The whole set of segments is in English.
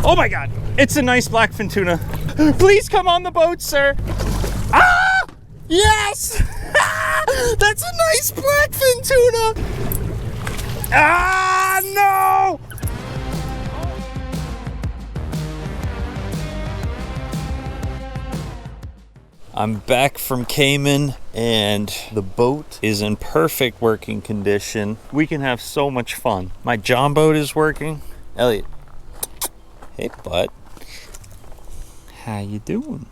Oh my God, it's a nice blackfin tuna. Please come on the boat, sir. Ah, yes. That's a nice blackfin tuna. Ah, no. I'm back from Cayman and the boat is in perfect working condition. We can have so much fun. My John boat is working. Elliot. Hey, bud. How you doing?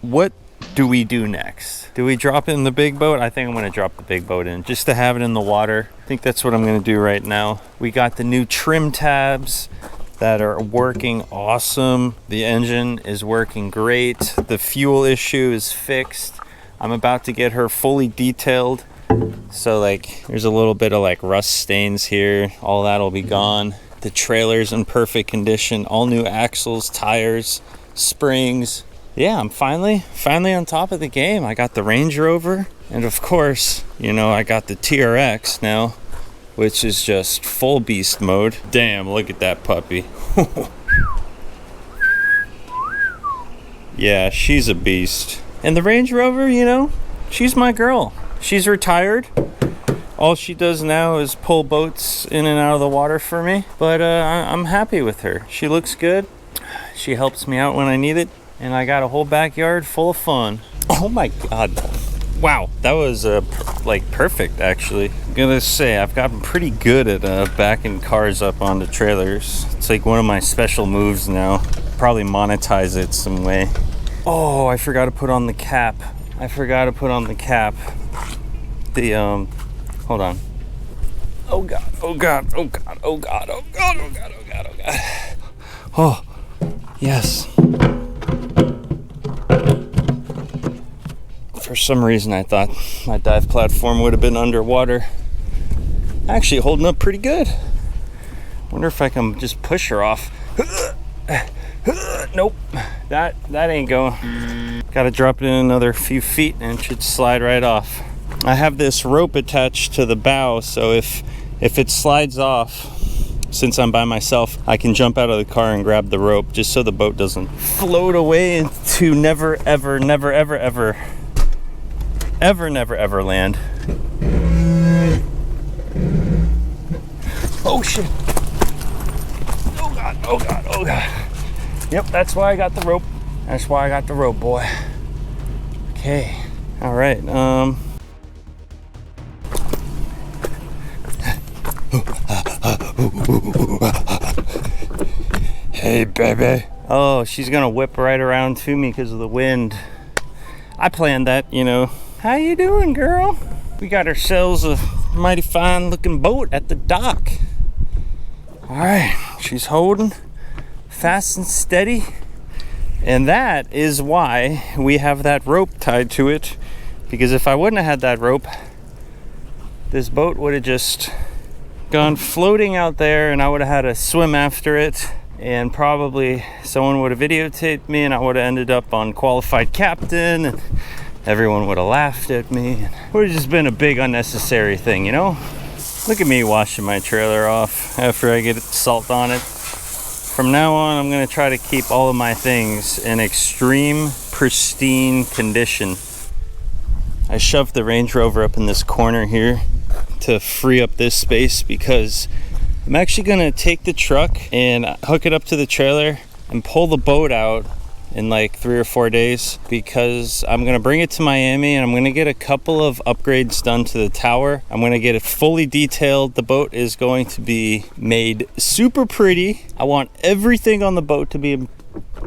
What do we do next? Do we drop in the big boat? I think I'm gonna drop the big boat in just to have it in the water. I think that's what I'm gonna do right now. We got the new trim tabs that are working awesome. The engine is working great. The fuel issue is fixed. I'm about to get her fully detailed. So like there's a little bit of like rust stains here. All that'll be gone. The trailer's in perfect condition. All new axles, tires, springs. Yeah, I'm finally on top of the game. I got the Range Rover. And of course, you know, I got the TRX now, which is just full beast mode. Damn, look at that puppy. Yeah, she's a beast. And the Range Rover, you know, she's my girl. She's retired. All she does now is pull boats in and out of the water for me. But I'm happy with her. She looks good. She helps me out when I need it. And I got a whole backyard full of fun. Oh my God. Wow, that was like perfect actually. I'm gonna say I've gotten pretty good at backing cars up onto trailers. It's like one of my special moves now. Probably monetize it some way. Oh, I forgot to put on the cap. The hold on. Oh God, oh God, oh God, oh God, oh God, oh God, oh God, oh God. Oh, yes. For some reason I thought my dive platform would have been underwater. Actually holding up pretty good. Wonder if I can just push her off. Nope, that ain't going. Gotta drop it in another few feet and it should slide right off. I have this rope attached to the bow, so if it slides off, since I'm by myself, I can jump out of the car and grab the rope just so the boat doesn't float away into never ever land. Oh shit. Oh God, oh God, oh God. Yep, that's why I got the rope. That's why I got the rope, boy. Okay. All right. Hey, baby. Oh, she's gonna whip right around to me because of the wind. I planned that, you know. How you doing, girl? We got ourselves a mighty fine looking boat at the dock. All right, she's holding fast and steady. And that is why we have that rope tied to it. Because if I wouldn't have had that rope, this boat would have just gone floating out there and I would have had to swim after it. And probably someone would have videotaped me and I would have ended up on Qualified Captain. And everyone would have laughed at me. It would have just been a big unnecessary thing, you know? Look at me washing my trailer off after I get salt on it. From now on, I'm gonna try to keep all of my things in extreme, pristine condition. I shoved the Range Rover up in this corner here to free up this space because I'm actually gonna take the truck and hook it up to the trailer and pull the boat out in like 3 or 4 days because I'm gonna bring it to Miami and I'm gonna get a couple of upgrades done to the tower. I'm gonna get it fully detailed. The boat is going to be made super pretty. I want everything on the boat to be in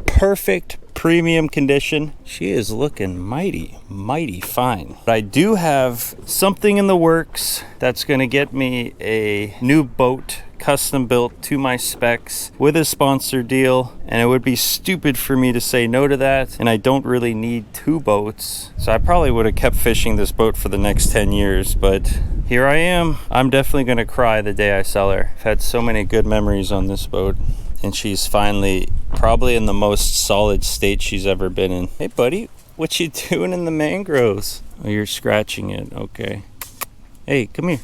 perfect premium condition. She is looking mighty fine. But I do have something in the works that's gonna get me a new boat, custom built to my specs with a sponsor deal, and it would be stupid for me to say no to that, and I don't really need 2 boats, so I probably would have kept fishing this boat for the next 10 years, but here I am. I'm definitely gonna cry the day I sell her. I've had so many good memories on this boat, and she's finally probably in the most solid state she's ever been in. Hey buddy, what you doing in the mangroves? Oh, you're scratching it. Okay. Hey, come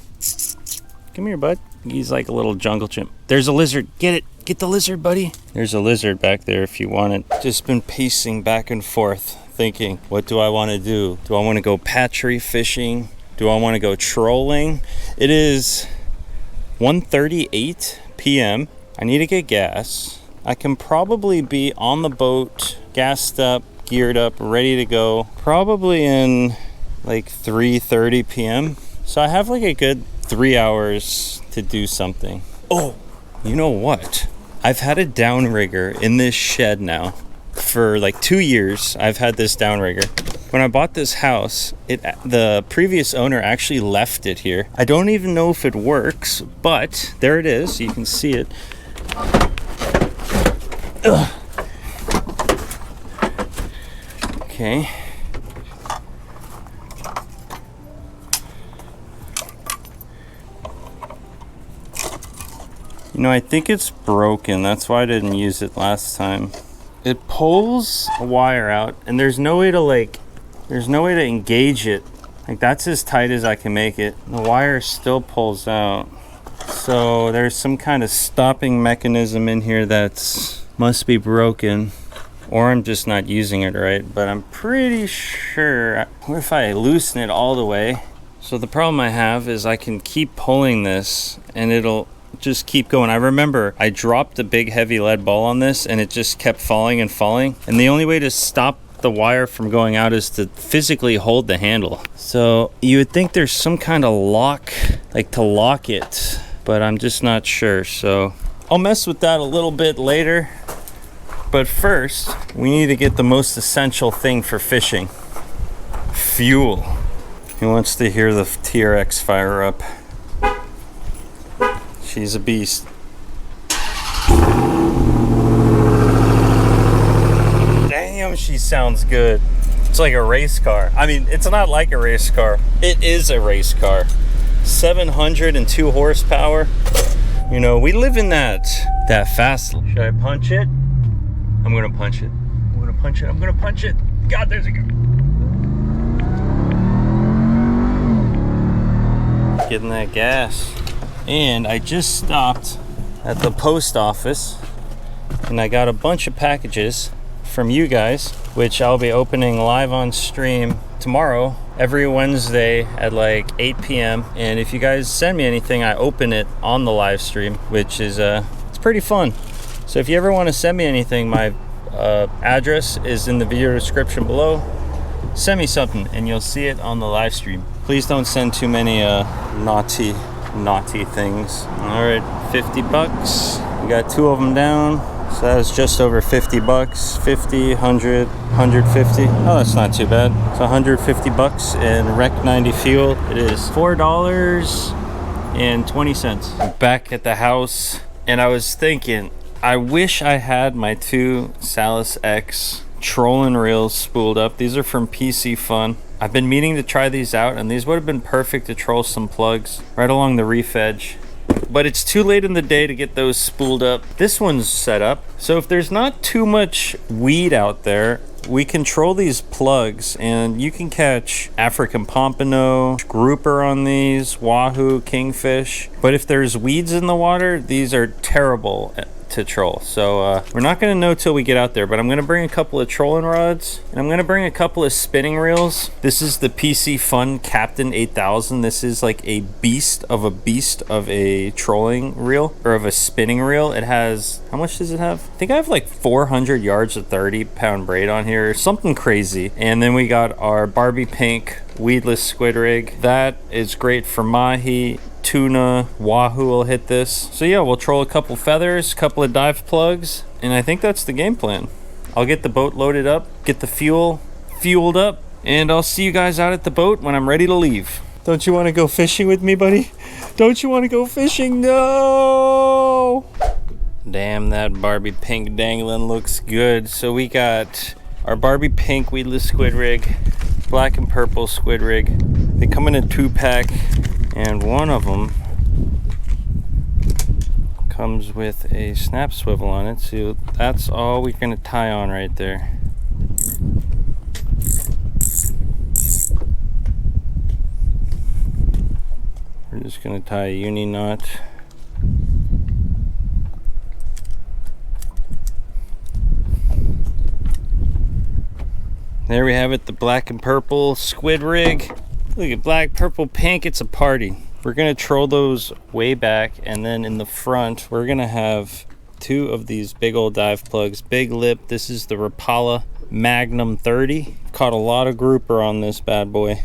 here, bud. He's like a little jungle chimp. There's a lizard. Get it. Get the lizard, buddy. There's a lizard back there if you want it. Just been pacing back and forth, thinking, what do I want to do? Do I want to go patch reef fishing? Do I want to go trolling? It is 1:38 p.m. I need to get gas. I can probably be on the boat, gassed up, geared up, ready to go, probably in like 3:30 p.m. So I have like a good 3 hours to do something. Oh, you know what? I've had a downrigger in this shed now for like 2 years. I've had this downrigger. When I bought this house, the previous owner actually left it here. I don't even know if it works, but there it is. You can see it. Ugh. Okay. You know, I think it's broken. That's why I didn't use it last time. It pulls a wire out, and there's no way to engage it. Like, that's as tight as I can make it. The wire still pulls out. So there's some kind of stopping mechanism in here that's must be broken, or I'm just not using it right, but I'm pretty sure. What if I loosen it all the way? So the problem I have is I can keep pulling this and it'll just keep going. I remember I dropped a big heavy lead ball on this and it just kept falling and falling, and the only way to stop the wire from going out is to physically hold the handle. So you would think there's some kind of lock, like to lock it, but I'm just not sure. So I'll mess with that a little bit later. But first, we need to get the most essential thing for fishing: fuel. He wants to hear the TRX fire up. She's a beast. Damn, she sounds good. It's like a race car. I mean, it's not like a race car. It is a race car. 702 horsepower. You know, we live in that fast. Should I punch it? I'm gonna punch it. I'm gonna punch it. I'm gonna punch it. God, there's a go. Getting that gas. And I just stopped at the post office and I got a bunch of packages from you guys, which I'll be opening live on stream tomorrow, every Wednesday at like 8 p.m. And if you guys send me anything, I open it on the live stream, which is it's pretty fun. So if you ever want to send me anything, my address is in the video description below. Send me something and you'll see it on the live stream. Please don't send too many naughty things. All right, 50 bucks. We got 2 of them down. So that's just over 50 bucks. 50, 100, 150. Oh, that's not too bad. It's 150 bucks in Rec 90 fuel. It is $4.20. I'm back at the house and I was thinking, I wish I had my 2 Salis X trolling reels spooled up. These are from PC Fun. I've been meaning to try these out, and these would have been perfect to troll some plugs right along the reef edge. But it's too late in the day to get those spooled up. This one's set up, so if there's not too much weed out there, we can troll these plugs, and you can catch African pompano, grouper on these, wahoo, kingfish. But if there's weeds in the water, these are terrible to troll. So we're not going to know till we get out there, but I'm going to bring a couple of trolling rods and I'm going to bring a couple of spinning reels. This is the PC Fun Captain 8000. This is like a beast of a trolling reel, or of a spinning reel. It has, how much does it have? I think I have like 400 yards of 30-pound braid on here, something crazy. And then we got our Barbie pink weedless squid rig. That is great for mahi, tuna, wahoo will hit this. So yeah, we'll troll a couple feathers, couple of dive plugs, and I think that's the game plan. I'll get the boat loaded up, get the fuel fueled up, and I'll see you guys out at the boat when I'm ready to leave. Don't you want to go fishing with me, buddy? Don't you want to go fishing? No! Damn, that Barbie pink dangling looks good. So we got our Barbie pink weedless squid rig, black and purple squid rig. They come in a 2-pack. And one of them comes with a snap swivel on it, so that's all we're going to tie on right there. We're just going to tie a uni knot. There we have it, the black and purple squid rig. Look at black, purple, pink, it's a party. We're gonna troll those way back, and then in the front, we're gonna have 2 of these big old dive plugs. Big lip, this is the Rapala Magnum 30. Caught a lot of grouper on this bad boy.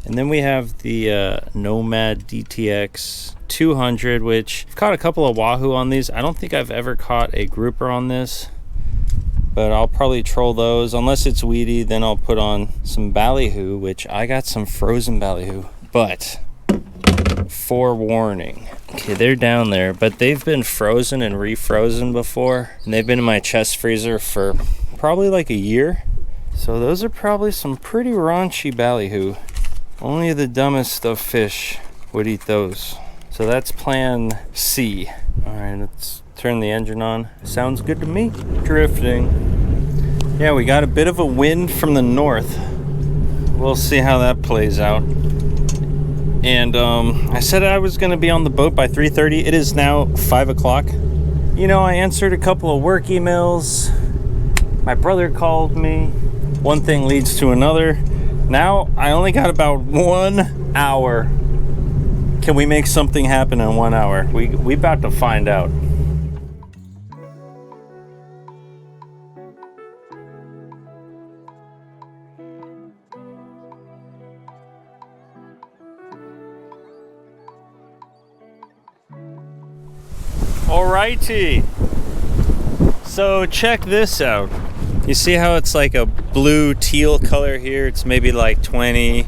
And then we have the Nomad DTX 200, which I've caught a couple of wahoo on these. I don't think I've ever caught a grouper on this, but I'll probably troll those. Unless it's weedy, then I'll put on some ballyhoo, which I got some frozen ballyhoo. But forewarning, okay, they're down there, but they've been frozen and refrozen before, and they've been in my chest freezer for probably like a year. So those are probably some pretty raunchy ballyhoo. Only the dumbest of fish would eat those. So that's plan C. All right, let's turn the engine on. Sounds good to me. Drifting. Yeah, we got a bit of a wind from the north. We'll see how that plays out. And I said I was gonna be on the boat by 3:30. It is now 5 o'clock. You know, I answered a couple of work emails. My brother called me. One thing leads to another. Now I only got about 1 hour. Can we make something happen in 1 hour? We about to find out. Alrighty. So check this out. You see how it's like a blue teal color here? It's maybe like 20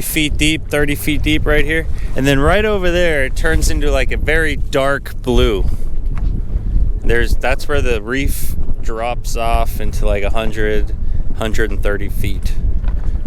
feet deep, 30 feet deep right here. And then right over there, it turns into like a very dark blue. That's where the reef drops off into like 100, 130 feet.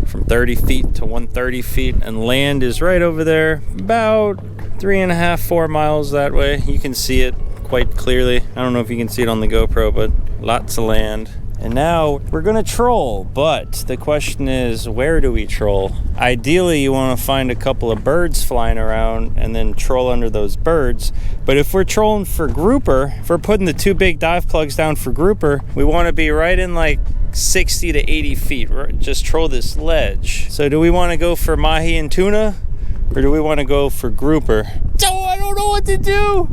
From 30 feet to 130 feet. And land is right over there, about 3.5, 4 miles that way. You can see it quite clearly. I don't know if you can see it on the GoPro, but lots of land. And now we're gonna troll, but the question is, where do we troll? Ideally, you wanna find a couple of birds flying around and then troll under those birds. But if we're trolling for grouper, if we're putting the 2 big dive plugs down for grouper, we wanna be right in like 60 to 80 feet. Just troll this ledge. So do we wanna go for mahi and tuna? Or do we wanna go for grouper? Oh, I don't know what to do.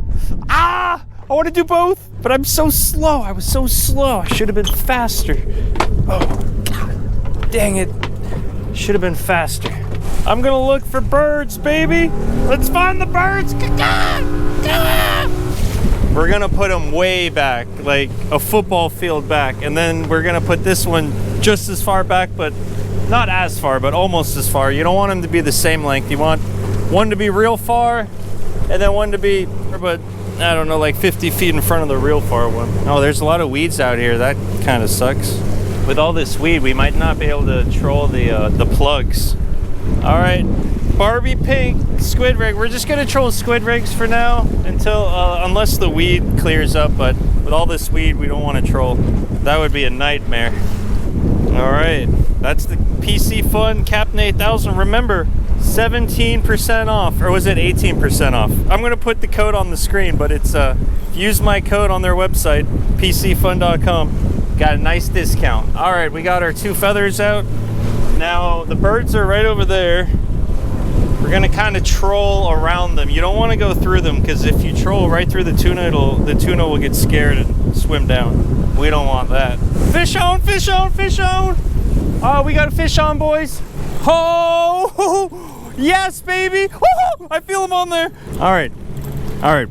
I want to do both, but I'm so slow. I was so slow. I should have been faster. Oh, God, dang it. Should have been faster. I'm going to look for birds, baby. Let's find the birds. Come on. We're going to put them way back, like a football field back. And then we're going to put this one just as far back, but not as far, but almost as far. You don't want them to be the same length. You want one to be real far, and then one to be, but I don't know, like 50 feet in front of the real far one. Oh, there's a lot of weeds out here. That kind of sucks. With all this weed, we might not be able to troll the plugs. All right, Barbie pink squid rig. We're just gonna troll squid rigs for now until, unless the weed clears up. But with all this weed, we don't want to troll. That would be a nightmare. All right, that's the PC Fun Captain 8000. Remember, 17% off, or was it 18% off? I'm gonna put the code on the screen, but it's use my code on their website, pcfun.com. Got a nice discount. All right, we got our 2 feathers out. Now the birds are right over there. We're gonna kind of troll around them. You don't want to go through them, because if you troll right through the tuna, the tuna will get scared and swim down. We don't want that. Fish on, fish on, fish on. Oh, we got a fish on, boys. Oh, yes, baby. Woo-hoo! I feel him on there. All right,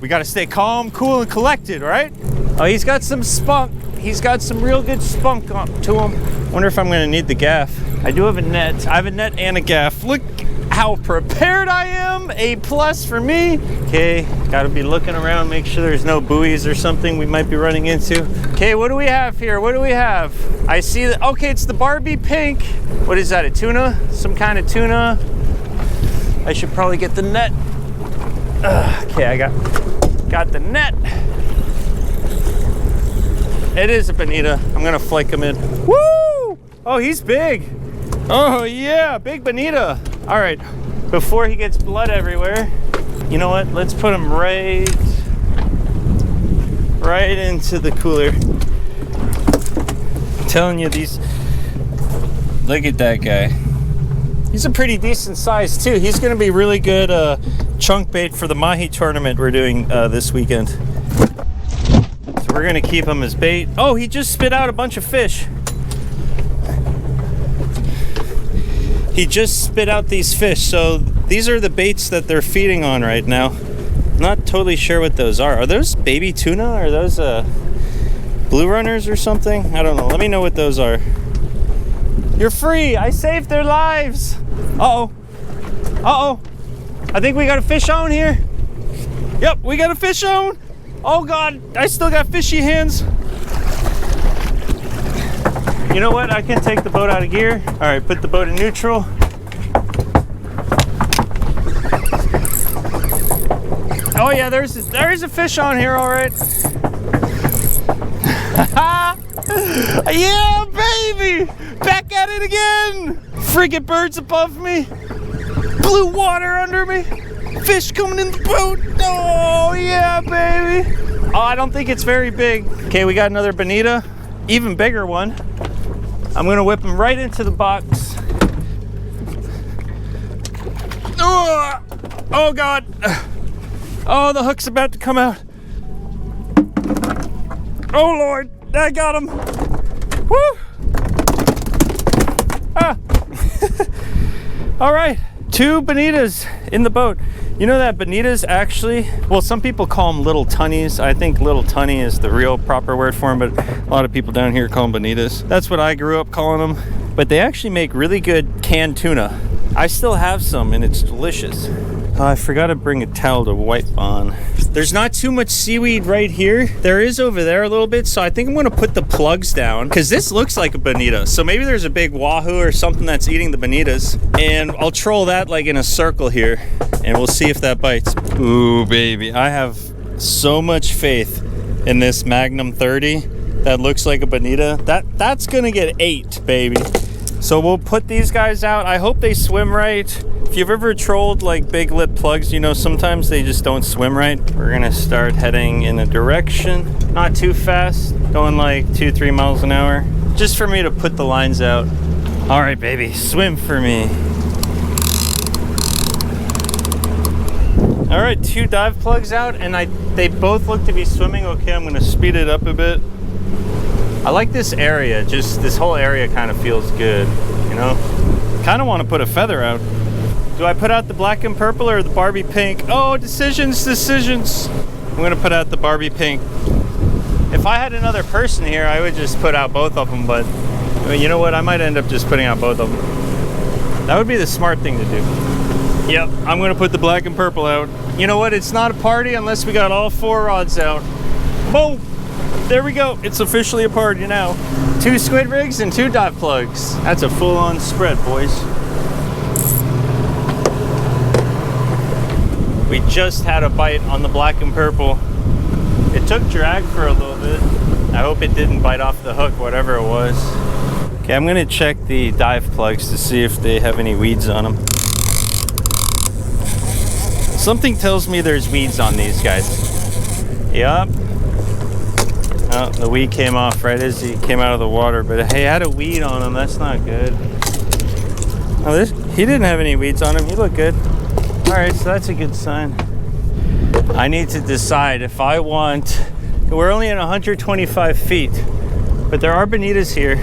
we got to stay calm, cool, and collected, right? Oh, he's got some spunk. He's got some real good spunk to him. Wonder if I'm gonna need the gaff. I do have a net. I have a net and a gaff. Look how prepared I am. A+ for me. Okay, gotta be looking around, make sure there's no buoys or something we might be running into. Okay, what do we have here? What do we have? I see that, okay, it's the Barbie pink. What is that, a tuna? Some kind of tuna. I should probably get the net. Okay, I got the net. It is a bonito. I'm gonna flake him in. Woo! Oh, he's big. Oh yeah, big bonito. All right, before he gets blood everywhere, you know what? Let's put him right into the cooler. I'm telling you, these Look at that guy. He's a pretty decent size too. He's gonna be really good chunk bait for the mahi tournament we're doing this weekend. So we're gonna keep him as bait. Oh, he just spit out a bunch of fish. He just spit out these fish. So these are the baits that they're feeding on right now. Not totally sure what those are. Are those baby tuna? Are those blue runners or something? I don't know. Let me know what those are. You're free. I saved their lives. Uh-oh. Uh-oh. I think we got a fish on here. Yep, we got a fish on. Oh God, I still got fishy hands. You know what? I can take the boat out of gear. All right, put the boat in neutral. Oh yeah, there is a fish on here, all right. Yeah, baby! Back at it again! Friggin' birds above me. Blue water under me. Fish coming in the boat. Oh yeah, baby! Oh, I don't think it's very big. Okay, we got another bonito. Even bigger one. I'm gonna whip him right into the box. Oh God! Oh, the hook's about to come out. Oh Lord, I got him. Woo! Ah. All right, 2 bonitas in the boat. You know that bonitas actually, well, some people call them little tunnies. I think little tunny is the real proper word for them, but a lot of people down here call them bonitas. That's what I grew up calling them. But they actually make really good canned tuna. I still have some and it's delicious. Oh, I forgot to bring a towel to wipe on. There's not too much seaweed right here. There is over there a little bit, so I think I'm gonna put the plugs down because this looks like a bonita. So maybe there's a big wahoo or something that's eating the bonitas, and I'll troll that like in a circle here, and we'll see if that bites. Ooh, baby, I have so much faith in this Magnum 30 that looks like a bonita. That's gonna get 8, baby. So we'll put these guys out. I hope they swim right. If you've ever trolled like big lip plugs, you know sometimes they just don't swim right. We're gonna start heading in a direction, not too fast, going like 2-3 miles an hour, just for me to put the lines out. All right, baby, swim for me. All right, 2 dive plugs out, and they both look to be swimming okay. I'm gonna speed it up a bit. I like this area, just this whole area kind of feels good, you know? Kind of want to put a feather out. Do I put out the black and purple or the Barbie pink? Oh, decisions. I'm gonna put out the Barbie pink. If I had another person here, I would just put out both of them, but I mean, you know what? I might end up just putting out both of them. That would be the smart thing to do. Yep, I'm gonna put the black and purple out. You know what? It's not a party unless we got all 4 rods out. Boom! There we go. It's officially a party now. 2 squid rigs and 2 dive plugs. That's a full-on spread, boys. We just had a bite on the black and purple. It took drag for a little bit. I hope it didn't bite off the hook, whatever it was. Okay, I'm gonna check the dive plugs to see if they have any weeds on them. Something tells me there's weeds on these guys. Yup. Oh, the weed came off right as he came out of the water, but hey, it had a weed on him. That's not good. Oh, he didn't have any weeds on him. He looked good. All right, so that's a good sign. I need to decide if I want, we're only at 125 feet, but there are bonitas here.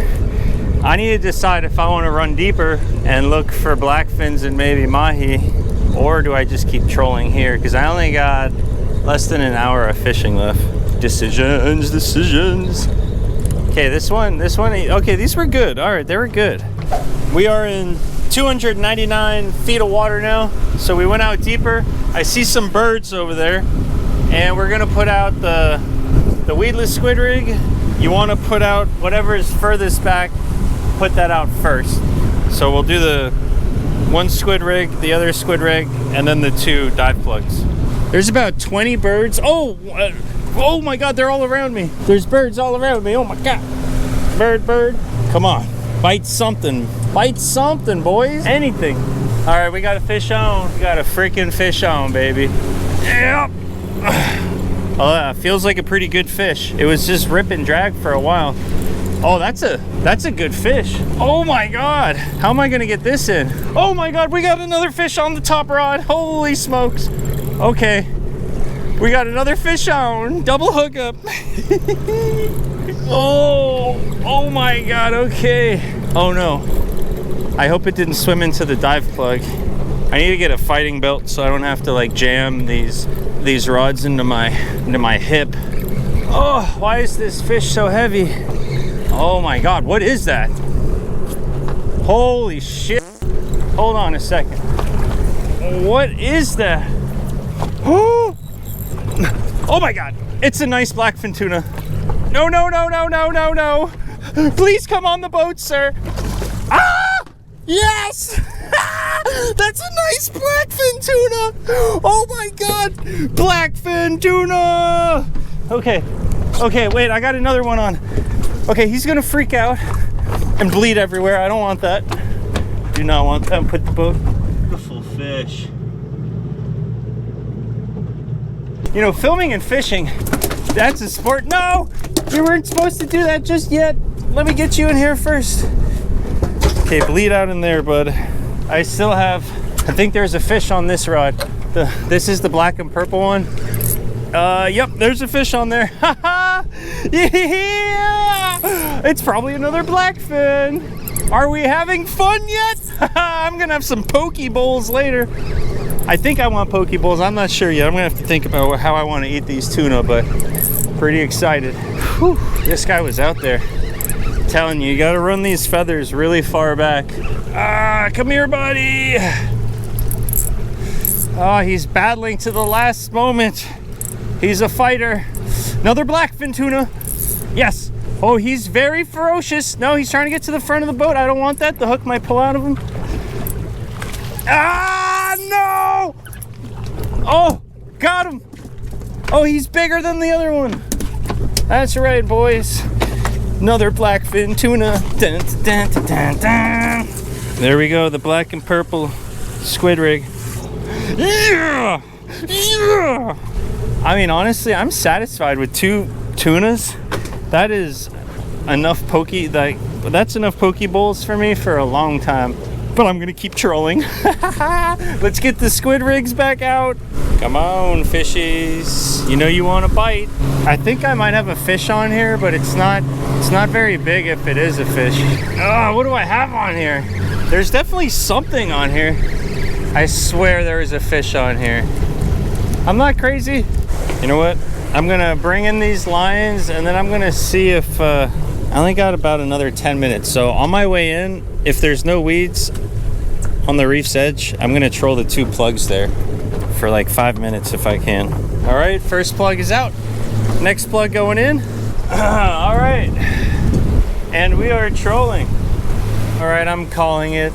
I need to decide if I want to run deeper and look for blackfins and maybe mahi, or do I just keep trolling here? Because I only got less than an hour of fishing left. Decisions. Okay, this one, okay, these were good. All right, they were good. We are in 299 feet of water now, so we went out deeper. I see some birds over there, and we're gonna put out the weedless squid rig. You wanna put out whatever is furthest back, put that out first. So we'll do the 1 squid rig, the other squid rig, and then the 2 dive plugs. There's about 20 birds. Oh my God, they're all around me. There's birds all around me. Oh my God. Bird. Come on. Bite something. Bite something, boys. Anything. All right, we got a fish on. We got a freaking fish on, baby. Yep. Oh, that feels like a pretty good fish. It was just rip and drag for a while. Oh, that's a good fish. Oh my God. How am I gonna get this in? Oh my God, we got another fish on the top rod. Holy smokes. Okay. We got another fish on. Double hookup. Oh my God, okay. Oh no. I hope it didn't swim into the dive plug. I need to get a fighting belt so I don't have to like jam these rods into my hip. Oh, why is this fish so heavy? Oh my God, what is that? Holy shit. Hold on a second. What is that? Oh my God, it's a nice blackfin tuna. No, no, no, no, no, no, no. Please come on the boat, sir. Ah! Yes! That's a nice blackfin tuna. Oh my God, blackfin tuna. Okay, wait, I got another one on. Okay, he's gonna freak out and bleed everywhere. I don't want that. Do not want that. Put the boat. Beautiful fish. You know, filming and fishing, that's a sport. No, we weren't supposed to do that just yet. Let me get you in here first. Okay, bleed out in there, bud. I still have, I think there's a fish on this rod. This is the black and purple one. Yep, there's a fish on there. Yeah! It's probably another blackfin. Are we having fun yet? I'm gonna have some poke bowls later. I think I want poke bowls. I'm not sure yet. I'm gonna have to think about how I want to eat these tuna, but pretty excited. Whew, this guy was out there. I'm telling you, you gotta run these feathers really far back. Ah, come here, buddy. Oh, he's battling to the last moment. He's a fighter. Another blackfin tuna. Yes. Oh, he's very ferocious. No, he's trying to get to the front of the boat. I don't want that. The hook might pull out of him. Ah, no! Oh, got him. Oh, he's bigger than the other one. That's right, boys. Another blackfin tuna. Dun, dun, dun, dun, dun. There we go, the black and purple squid rig. Yeah! Yeah! I mean, honestly, I'm satisfied with 2 tunas. That is enough that's enough poke bowls for me for a long time. But I'm gonna keep trolling. Let's get the squid rigs back out. Come on, fishies. You know you want a bite. I think I might have a fish on here, but it's not very big if it is a fish. Oh, what do I have on here? There's definitely something on here. I swear there is a fish on here. I'm not crazy. You know what? I'm gonna bring in these lines and then I'm gonna see if I only got about another 10 minutes. So on my way in, if there's no weeds on the reef's edge, I'm gonna troll the 2 plugs there for like 5 minutes if I can. All right, first plug is out. Next plug going in. All right, and we are trolling. All right, I'm calling it.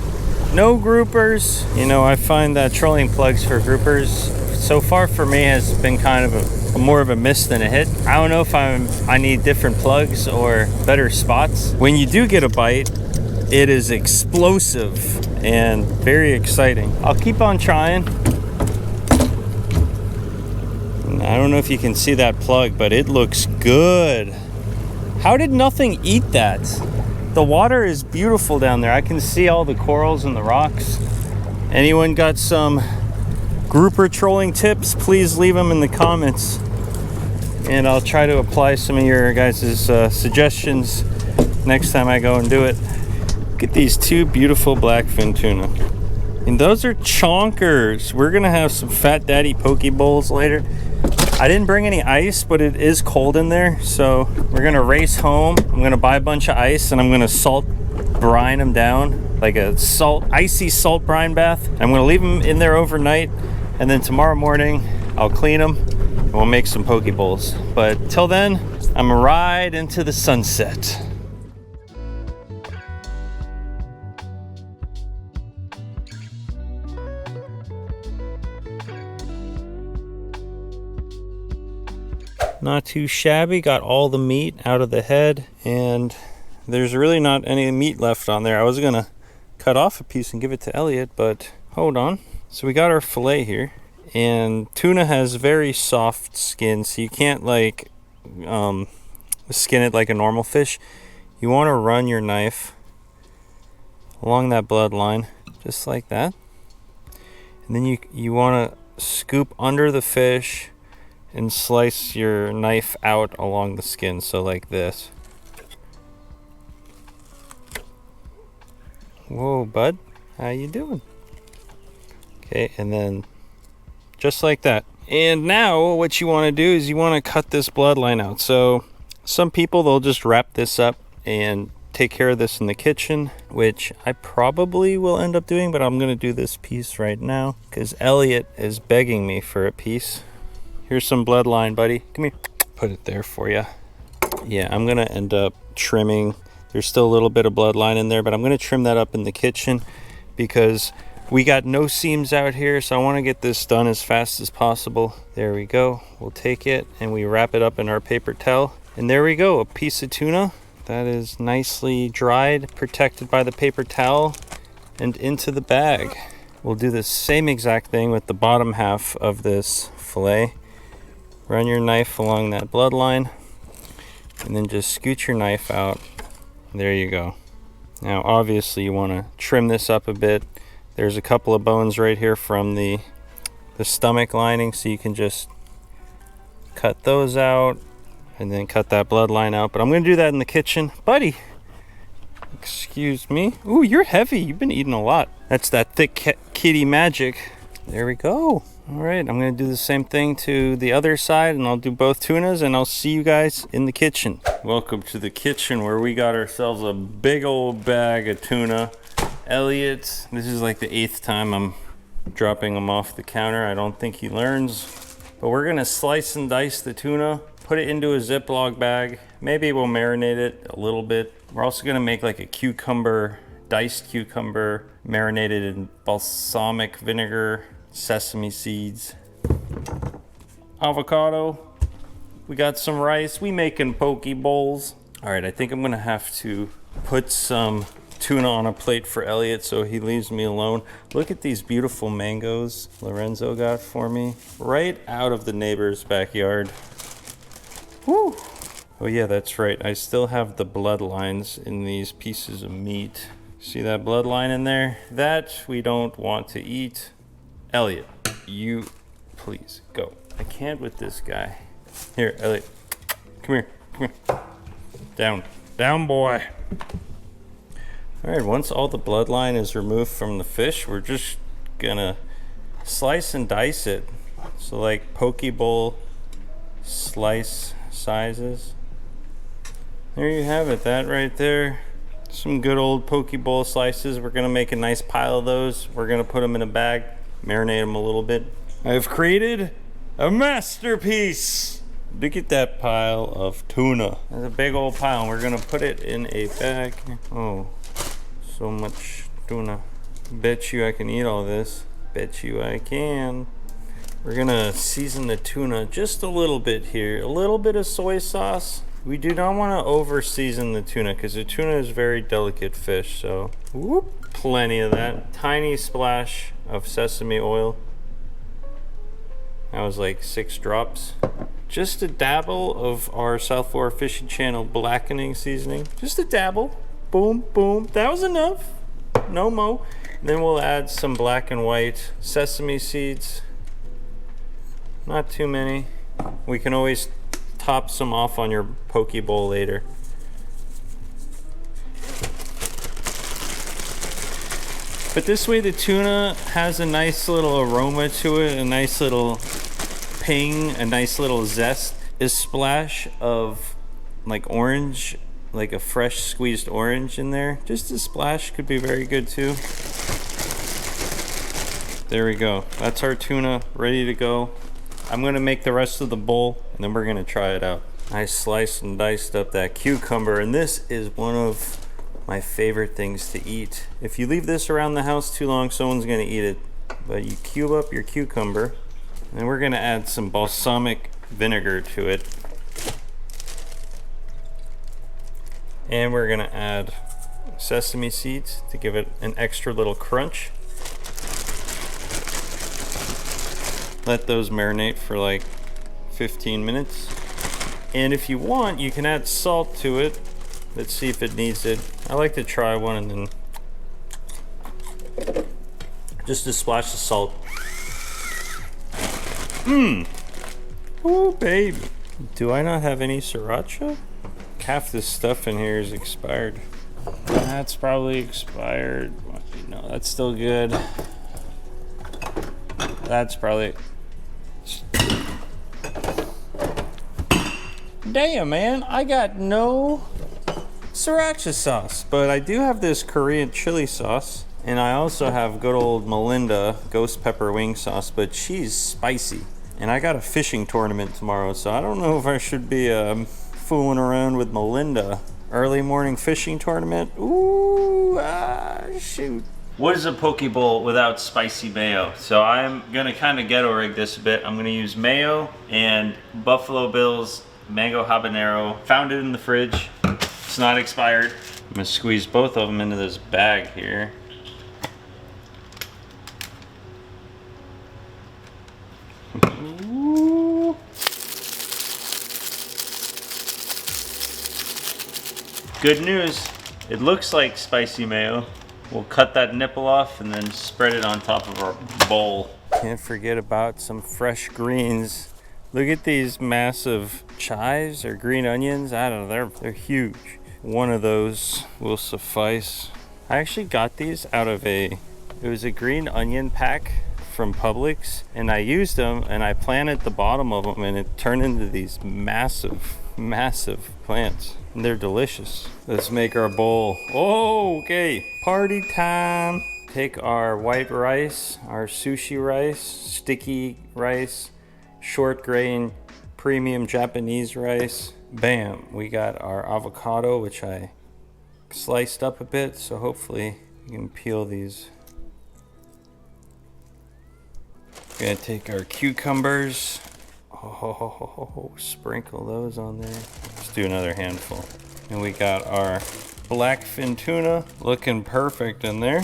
No groupers. You know, I find that trolling plugs for groupers so far for me has been kind of more of a miss than a hit. I don't know if I need different plugs or better spots. When you do get a bite, it is explosive and very exciting. I'll keep on trying. I don't know if you can see that plug, but it looks good. How did nothing eat that? The water is beautiful down there. I can see all the corals and the rocks. Anyone got some grouper trolling tips? Please leave them in the comments. And I'll try to apply some of your guys' suggestions next time I go and do it. Look at these 2 beautiful blackfin tuna. And those are chonkers. We're gonna have some fat daddy poke bowls later. I didn't bring any ice, but it is cold in there. So we're gonna race home. I'm gonna buy a bunch of ice and I'm gonna salt brine them down, like a icy salt brine bath. I'm gonna leave them in there overnight. And then tomorrow morning, I'll clean them and we'll make some poke bowls. But till then, I'm right into the sunset. Not too shabby, got all the meat out of the head, and there's really not any meat left on there. I was gonna cut off a piece and give it to Elliot, but hold on. So we got our fillet here, and tuna has very soft skin, so you can't like skin it like a normal fish. You want to run your knife along that bloodline, just like that. And then you want to scoop under the fish and slice your knife out along the skin, so like this. Whoa, bud, how you doing? Okay, and then just like that. And now what you want to do is you want to cut this bloodline out. So some people, they'll just wrap this up and take care of this in the kitchen, which I probably will end up doing, but I'm going to do this piece right now because Elliot is begging me for a piece. Here's some bloodline, buddy. Come here. Put it there for you. Yeah, I'm going to end up trimming. There's still a little bit of bloodline in there, but I'm going to trim that up in the kitchen because we got no seams out here, so I want to get this done as fast as possible. There we go. We'll take it and we wrap it up in our paper towel. And there we go, a piece of tuna that is nicely dried, protected by the paper towel, and into the bag. We'll do the same exact thing with the bottom half of this fillet. Run your knife along that bloodline, and then just scoot your knife out. There you go. Now obviously you want to trim this up a bit. There's a couple of bones right here from the stomach lining, so you can just cut those out and then cut that bloodline out. But I'm going to do that in the kitchen. Buddy, excuse me. Ooh, you're heavy. You've been eating a lot. That's that thick kitty magic. There we go. All right, I'm going to do the same thing to the other side, and I'll do both tunas, and I'll see you guys in the kitchen. Welcome to the kitchen, where we got ourselves a big old bag of tuna. Elliot, this is like the 8th time I'm dropping him off the counter. I don't think he learns. But we're going to slice and dice the tuna, put it into a Ziploc bag. Maybe we'll marinate it a little bit. We're also going to make like a cucumber, diced cucumber, marinated in balsamic vinegar, sesame seeds, avocado. We got some rice. We making poke bowls. All right, I think I'm gonna have to put some tuna on a plate for Elliot so he leaves me alone. Look at these beautiful mangoes Lorenzo got for me right out of the neighbor's backyard. Woo! Oh yeah, that's right. I still have the bloodlines in these pieces of meat. See that bloodline in there? That we don't want to eat. Elliot, you please go. I can't with this guy. Here, Elliot, come here. Down, boy. All right, once all the bloodline is removed from the fish, we're just gonna slice and dice it. So like poke bowl slice sizes. There you have it, that right there. Some good old poke bowl slices. We're gonna make a nice pile of those. We're gonna put them in a bag, marinate them a little bit. I've created a masterpiece. Look at that pile of tuna. There's a big old pile. We're gonna put it in a bag. Oh, so much tuna. Bet you I can eat all this. Bet you I can. We're gonna season the tuna just a little bit here. A little bit of soy sauce. We do not want to over season the tuna because the tuna is very delicate fish. So whoop, plenty of that. Tiny splash of sesame oil. That was like 6 drops. Just a dabble of our South Florida Fishing Channel blackening seasoning. Just a dabble. Boom, boom. That was enough. No mo. And then we'll add some black and white sesame seeds. Not too many. We can always top some off on your poke bowl later. But this way the tuna has a nice little aroma to it, a nice little ping, a nice little zest. A splash of like orange, like a fresh squeezed orange in there. Just a splash could be very good too. There we go. That's our tuna ready to go. I'm gonna make the rest of the bowl and then we're gonna try it out. I sliced and diced up that cucumber, and this is one of my favorite things to eat. If you leave this around the house too long, someone's gonna eat it. But you cube up your cucumber, and then we're gonna add some balsamic vinegar to it. And we're gonna add sesame seeds to give it an extra little crunch. Let those marinate for like 15 minutes. And if you want, you can add salt to it Let's see if it needs it. I like to try one and then just a splash of salt. Oh, baby. Do I not have any sriracha? Half this stuff in here is expired. That's probably expired. No, that's still good. That's probably... Damn, man, I got no sriracha sauce, but I do have this Korean chili sauce, and I also have good old Melinda ghost pepper wing sauce, but she's spicy. And I got a fishing tournament tomorrow, so I don't know if I should be fooling around with Melinda. Early morning fishing tournament. Ooh, shoot. What is a poke bowl without spicy mayo? So I'm gonna kind of ghetto rig this a bit. I'm gonna use mayo and Buffalo Bill's mango habanero. Found it in the fridge. It's not expired. I'm gonna squeeze both of them into this bag here. Ooh. Good news, it looks like spicy mayo. We'll cut that nipple off and then spread it on top of our bowl. Can't forget about some fresh greens. Look at these massive chives or green onions. I don't know, they're huge. One of those will suffice. I actually got these out of it was a green onion pack from Publix, and I used them and I planted the bottom of them and it turned into these massive plants. And they're delicious. Let's make our bowl. Oh, okay, party time. Take our white rice, our sushi rice, sticky rice, short grain, premium Japanese rice. Bam, we got our avocado, which I sliced up a bit, so hopefully you can peel these. We're gonna take our cucumbers. Oh, sprinkle those on there. Let's do another handful. And we got our Blackfin tuna, looking perfect in there.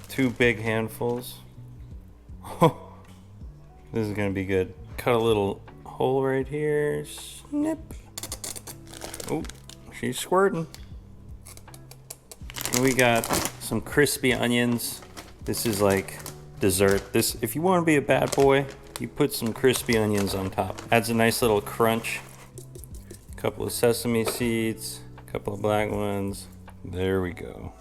2 big handfuls. Oh, this is gonna be good. Cut a little hole right here, snip. Oh, she's squirting. And we got some crispy onions. This is like dessert. This, if you want to be a bad boy, you put some crispy onions on top. Adds a nice little crunch. A couple of sesame seeds, a couple of black ones. There we go.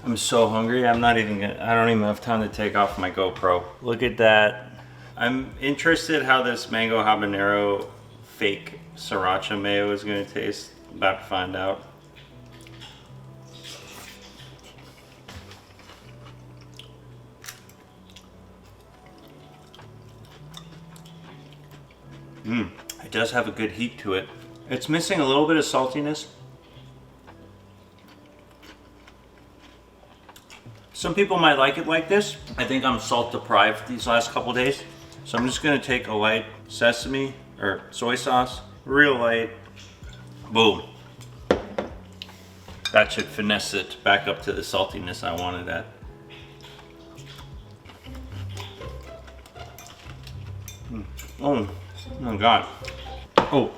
I'm so hungry. I don't even have time to take off my GoPro. Look at that. I'm interested how this mango habanero fake sriracha mayo is gonna taste. About to find out. It does have a good heat to it. It's missing a little bit of saltiness. Some people might like it like this. I think I'm salt deprived these last couple days. So I'm just gonna take a light sesame or soy sauce, real light, boom. That should finesse it back up to the saltiness I wanted at. Oh my God. Oh,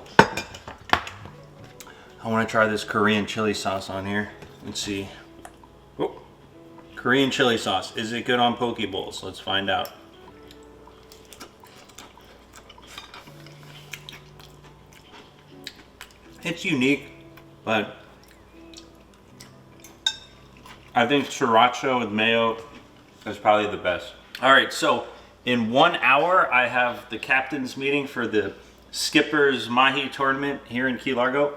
I want to try this Korean chili sauce on here. Let's see. Oh, Korean chili sauce. Is it good on poke bowls? Let's find out. It's unique, but I think sriracha with mayo is probably the best. All right, so in 1 hour, I have the captain's meeting for the Skipper's Mahi tournament here in Key Largo.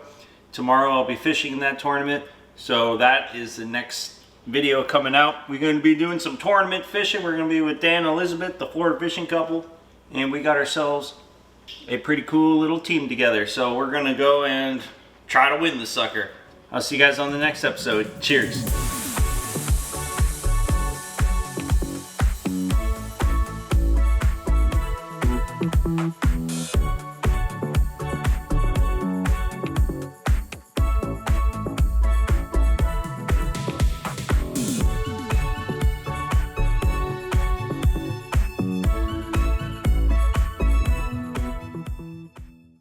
Tomorrow I'll be fishing in that tournament, so that is the next video coming out. We're going to be doing some tournament fishing. We're going to be with Dan and Elizabeth, the Florida fishing couple, and we got ourselves a pretty cool little team together. So we're going to go and try to win the sucker. I'll see you guys on the next episode. Cheers.